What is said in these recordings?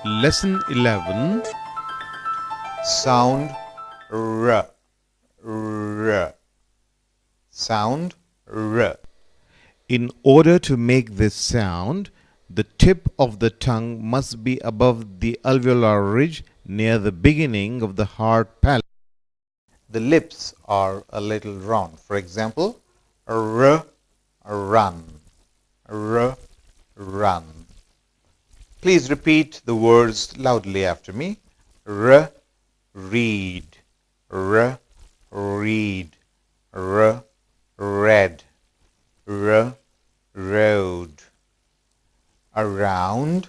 Lesson 11. Sound R. R. Sound R. In order to make this sound, the tip of the tongue must be above the alveolar ridge near the beginning of the hard palate. The lips are a little round. For example, R, run. R, run. Please repeat the words loudly after me. R, read. R, read. R, red. R, road. Around,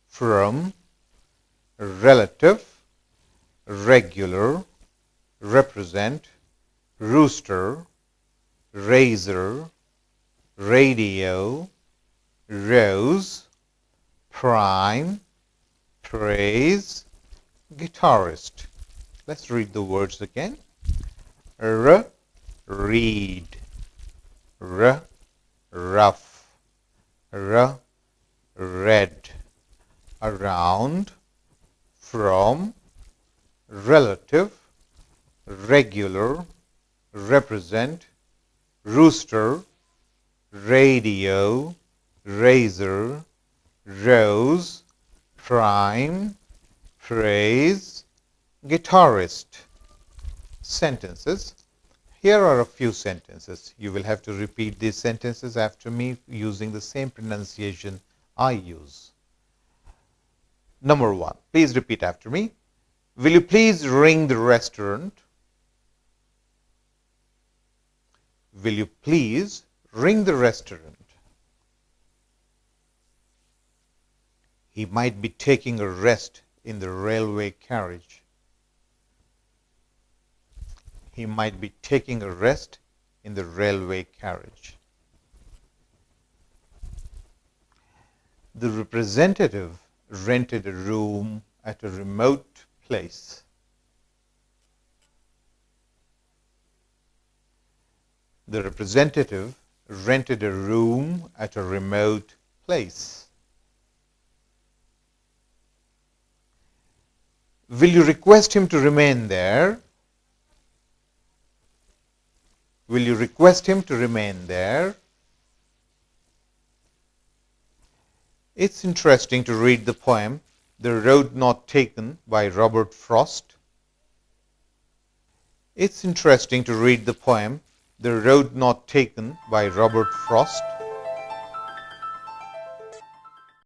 from, relative, regular, represent, rooster, razor, radio, rose, prime, praise, guitarist. Let's read the words again. R, read. R, rough. R, red. Around, from, relative, regular, represent, rooster, radio, razor, rose, prime, praise, guitarist. Sentences. Here are a few sentences. You will have to repeat these sentences after me using the same pronunciation I use. Number 1. Please repeat after me. Will you please ring the restaurant? Will you please ring the restaurant? He might be taking a rest in the railway carriage. He might be taking a rest in the railway carriage. The representative rented a room at a remote place. The representative rented a room at a remote place. Will you request him to remain there? Will you request him to remain there? It's interesting to read the poem The Road Not Taken by Robert Frost. It's interesting to read the poem The Road Not Taken by Robert Frost.